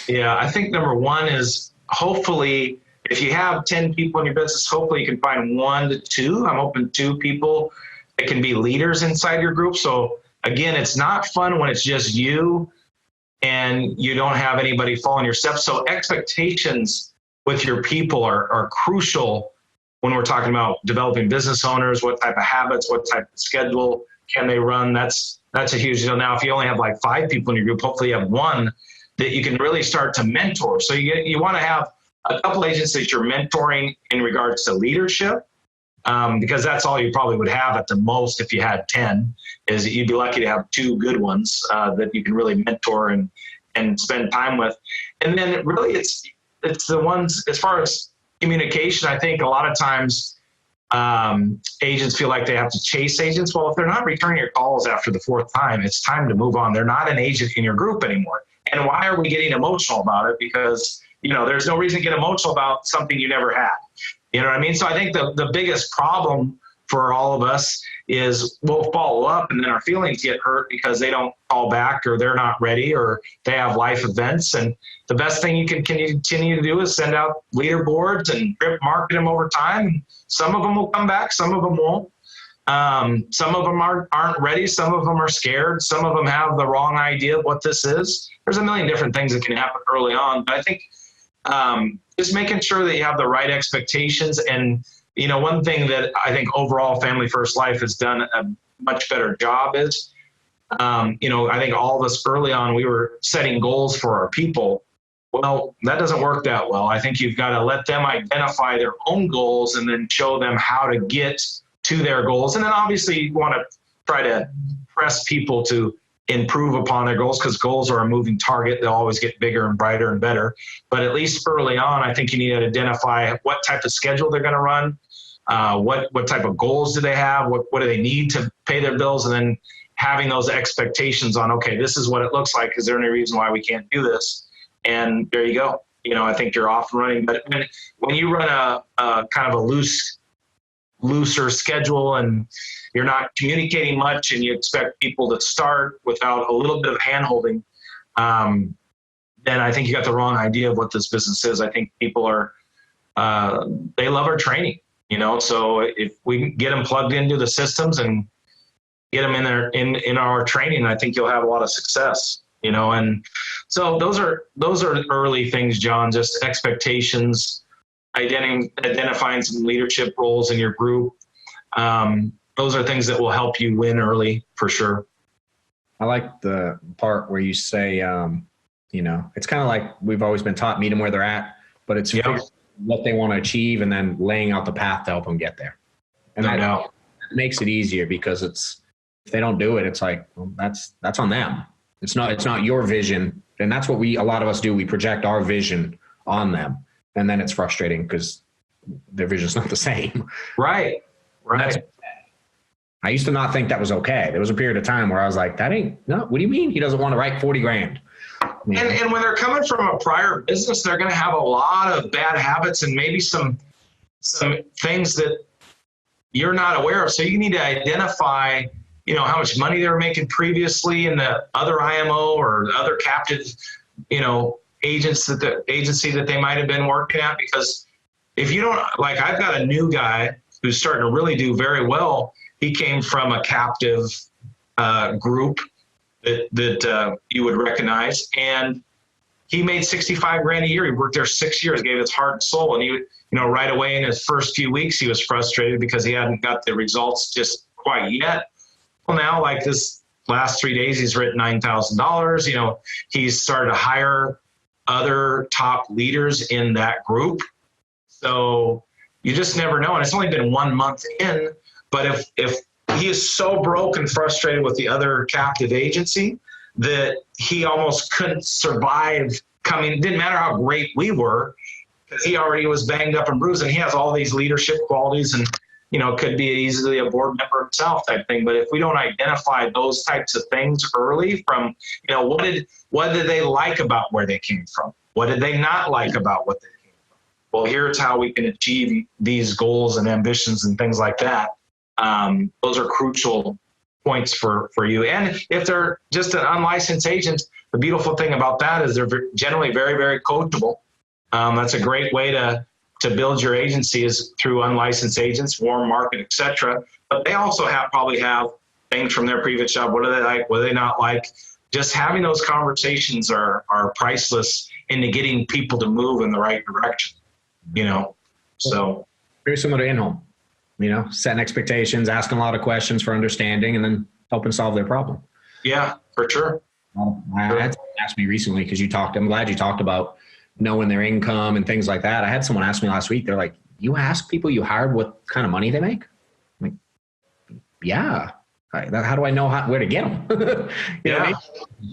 Yeah, I think number one is hopefully if you have 10 people in your business, hopefully you can find 1 to 2. I'm hoping 2 people that can be leaders inside your group. So again, it's not fun when it's just you and you don't have anybody following your steps. So expectations with your people are crucial when we're talking about developing business owners, what type of habits, what type of schedule can they run. That's a huge deal. Now, if you only have like 5 people in your group, hopefully you have 1 that you can really start to mentor. So you want to have a couple agents that you're mentoring in regards to leadership, because that's all you probably would have at the most if you had 10, is that you'd be lucky to have 2 good ones that you can really mentor and spend time with. And then really it's the ones, as far as communication, I think a lot of times agents feel like they have to chase agents. Well, if they're not returning your calls after the 4th time, it's time to move on. They're not an agent in your group anymore. And why are we getting emotional about it? Because, there's no reason to get emotional about something you never had. You know what I mean? So I think the biggest problem for all of us is we'll follow up and then our feelings get hurt because they don't call back or they're not ready or they have life events. And the best thing you can continue to do is send out leaderboards and drip market them over time. Some of them will come back, some of them won't. Some of them aren't ready. Some of them are scared. Some of them have the wrong idea of what this is. There's a million different things that can happen early on. But I think just making sure that you have the right expectations. And, one thing that I think overall Family First Life has done a much better job is I think all of us early on, we were setting goals for our people. Well, that doesn't work that well. I think you've got to let them identify their own goals and then show them how to get to their goals. And then obviously you want to try to press people to improve upon their goals, because goals are a moving target. They'll always get bigger and brighter and better. But at least early on, I think you need to identify what type of schedule they're going to run, what type of goals do they have, what do they need to pay their bills, and then having those expectations on, okay, this is what it looks like. Is there any reason why we can't do this? And there you go. I think you're off and running. But when you run a kind of a looser schedule and you're not communicating much and you expect people to start without a little bit of handholding, then I think you got the wrong idea of what this business is. I think people they love our training, so if we can get them plugged into the systems and get them in our training, I think you'll have a lot of success, and so those are early things, John, just expectations, identifying some leadership roles in your group. Those are things that will help you win early for sure. I like the part where you say, it's kind of like we've always been taught, meet them where they're at, but it's what they want to achieve and then laying out the path to help them get there. And that makes it easier, because if they don't do it, it's like, well, that's on them. It's not your vision. And that's what a lot of us do. We project our vision on them. And then it's frustrating because their vision's not the same. Right. I used to not think that was okay. There was a period of time where I was like, what do you mean he doesn't want to write 40 grand? And when they're coming from a prior business, they're going to have a lot of bad habits and maybe some things that you're not aware of. So you need to identify, how much money they were making previously in the other IMO or the other captive, agency that they might have been working at. Because if you don't, like, I've got a new guy who's starting to really do very well. He came from a captive group that you would recognize, and he made 65 grand a year. He worked there 6 years, gave his heart and soul, and he, right away in his first few weeks, he was frustrated because he hadn't got the results just quite yet. Well, now, like this last 3 days, he's written $9,000. He's started to hire other top leaders in that group. So you just never know. And it's only been 1 month in, but if he is so broke and frustrated with the other captive agency that he almost couldn't survive coming, it didn't matter how great we were, because he already was banged up and bruised, and he has all these leadership qualities and, could be easily a board member himself type thing. But if we don't identify those types of things early from, what did they like about where they came from? What did they not like about what they came from? Well, here's how we can achieve these goals and ambitions and things like that. Those are crucial points for you. And if they're just an unlicensed agent, the beautiful thing about that is they're generally very, very coachable. That's a great way to build your agency, is through unlicensed agents, warm market, et cetera. But they also probably have things from their previous job. What do they like? What do they not like? Just having those conversations are priceless into getting people to move in the right direction, so. Very similar to in-home, setting expectations, asking a lot of questions for understanding, and then helping solve their problem. Yeah, for sure. I had someone ask me recently, because I'm glad you talked about knowing their income and things like that. I had someone ask me last week, they're like, you ask people you hired what kind of money they make? I'm like, yeah. How do I know where to get them? Yeah.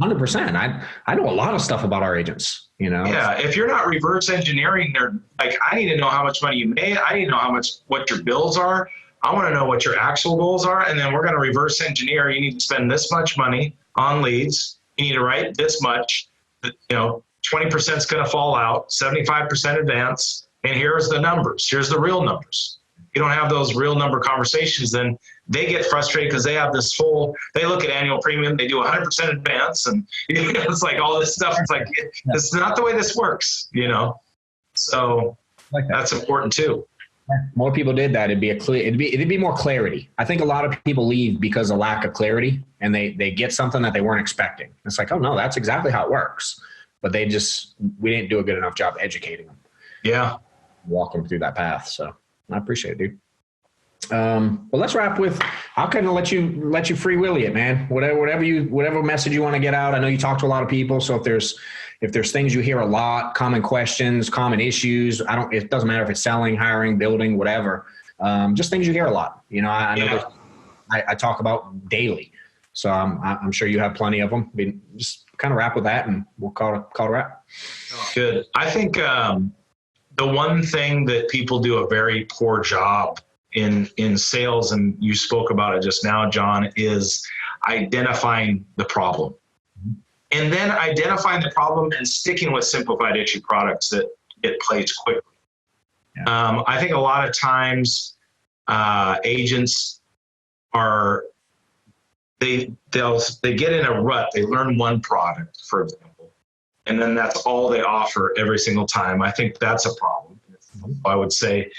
100%. I know a lot of stuff about our agents, Yeah. If you're not reverse engineering, they're like, I need to know how much money you made. I need to know what your bills are. I want to know what your actual goals are. And then we're going to reverse engineer. You need to spend this much money on leads. You need to write this much, 20% is going to fall out, 75% advance. And here's the numbers. Here's the real numbers. You don't have those real number conversations, then they get frustrated because they have they look at annual premium, they do 100% advance, and it's like all this stuff. It's like, it's not the way this works, So that's important too. More people did that, it'd be more clarity. I think a lot of people leave because of lack of clarity, and they get something that they weren't expecting. It's like, oh no, that's exactly how it works. But we didn't do a good enough job educating them. Yeah. Walk them through that path. So I appreciate it, dude. Well, let's wrap with, I'll kind of let you free willy it, man. Whatever message you want to get out. I know you talk to a lot of people. So if there's things you hear a lot, common questions, common issues, it doesn't matter if it's selling, hiring, building, whatever. Just things you hear a lot. You know, I know I talk about daily. So I'm sure you have plenty of them. Just kind of wrap with that and we'll call it a wrap. Good. I think the one thing that people do a very poor job in sales, and you spoke about it just now, John, is identifying the problem. And then identifying the problem and sticking with simplified issue products that get placed quickly. Yeah. I think a lot of times agents they get in a rut. They learn one product, for example, and then that's all they offer every single time. I think that's a problem. I would say,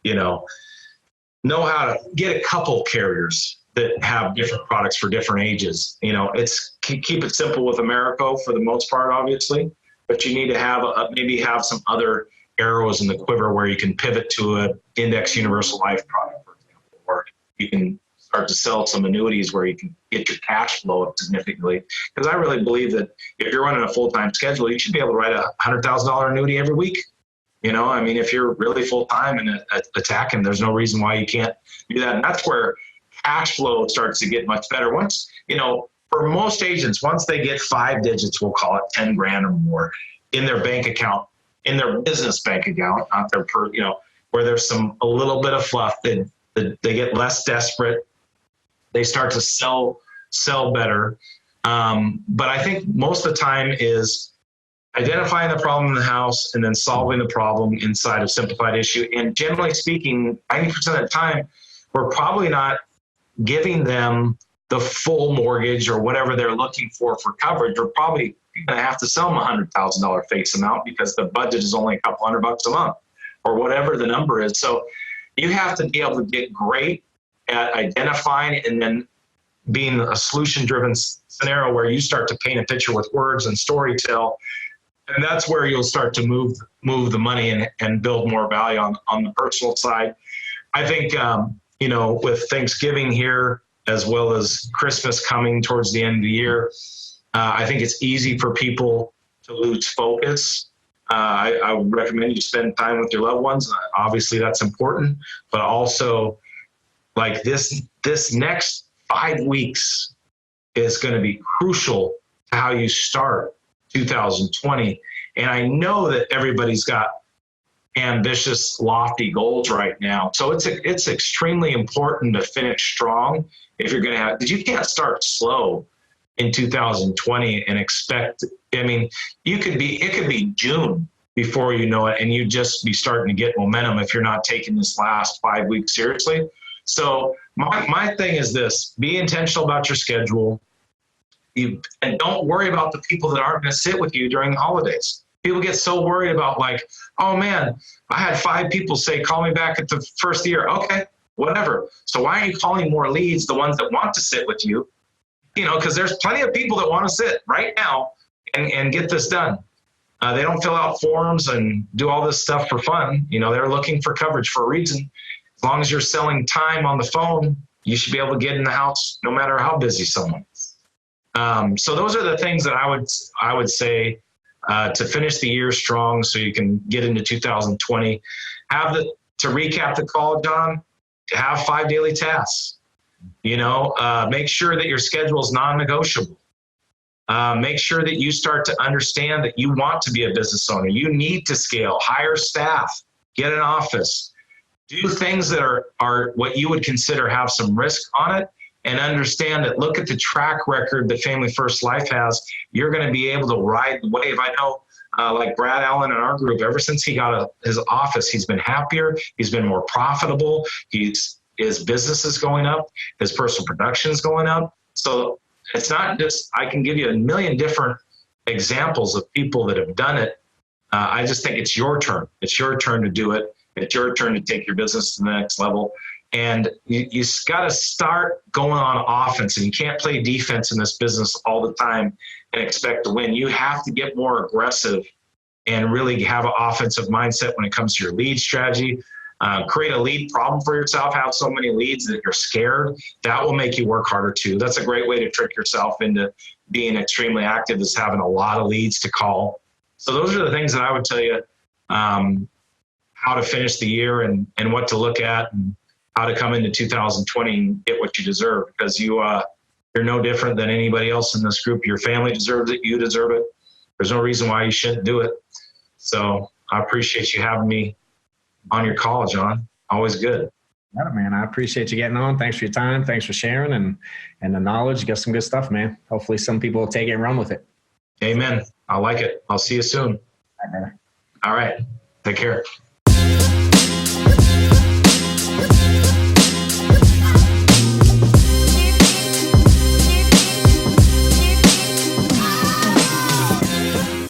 know how to get a couple carriers that have different products for different ages. Keep it simple with Americo for the most part, obviously, but you need to maybe have some other arrows in the quiver where you can pivot to an index universal life product, for example, or you can start to sell some annuities where you can get your cash flow up significantly. Because I really believe that if you're running a full-time schedule, you should be able to write a $100,000 annuity every week. If you're really full-time and attacking, there's no reason why you can't do that. And that's where cash flow starts to get much better. Once, for most agents, once they get 5 digits, we'll call it 10 grand or more in their bank account, in their business bank account, not their where there's a little bit of fluff, they get less desperate. They start to sell better. But I think most of the time is identifying the problem in the house and then solving the problem inside of simplified issue. And generally speaking, 90% of the time, we're probably not giving them the full mortgage or whatever they're looking for coverage. We're probably going to have to sell them $100,000 face amount because the budget is only a couple $100 a month or whatever the number is. So you have to be able to get great at identifying and then being a solution-driven scenario where you start to paint a picture with words and storytell. And that's where you'll start to move the money and build more value on the personal side. I think, with Thanksgiving here, as well as Christmas coming towards the end of the year, I think it's easy for people to lose focus. I would recommend you spend time with your loved ones. Obviously, that's important. But also, like this next 5 weeks is going to be crucial to how you start 2020. And I know that everybody's got ambitious, lofty goals right now. So it's extremely important to finish strong if you're going to have, because you can't start slow in 2020 and expect, it could be June before you know it, and you just be starting to get momentum if you're not taking this last 5 weeks seriously. So my thing is this: be intentional about your schedule. And don't worry about the people that aren't going to sit with you during the holidays. People get so worried about oh man, I had 5 people say, call me back at the first year. Okay, whatever. So why aren't you calling more leads, the ones that want to sit with you? Because there's plenty of people that want to sit right now and get this done. They don't fill out forms and do all this stuff for fun. They're looking for coverage for a reason. As long as you're selling time on the phone, you should be able to get in the house no matter how busy someone is. So those are the things that I would say to finish the year strong so you can get into 2020. To recap the call, John, to have 5 daily tasks. Make sure that your schedule is non-negotiable. Make sure that you start to understand that you want to be a business owner. You need to scale, hire staff, get an office, do things that are what you would consider have some risk on it, and understand that, look at the track record that Family First Life has. You're going to be able to ride the wave. I know, like Brad Allen in our group, ever since he got his office, he's been happier. He's been more profitable. His business is going up. His personal production is going up. So it's not just, I can give you a million different examples of people that have done it. I just think it's your turn. It's your turn to do it. It's your turn to take your business to the next level. And you got to start going on offense, and you can't play defense in this business all the time and expect to win. You have to get more aggressive and really have an offensive mindset when it comes to your lead strategy. Create a lead problem for yourself, have so many leads that you're scared. That will make you work harder too. That's a great way to trick yourself into being extremely active, is having a lot of leads to call. So those are the things that I would tell you, how to finish the year and what to look at and how to come into 2020 and get what you deserve, because you're no different than anybody else in this group. Your family deserves it. You deserve it. There's no reason why you shouldn't do it. So I appreciate you having me on your call, John. Always good. Yeah, man, I appreciate you getting on. Thanks for your time. Thanks for sharing and the knowledge. You got some good stuff, man. Hopefully some people will take it and run with it. Amen. I like it. I'll see you soon. Bye, brother. All right. Take care.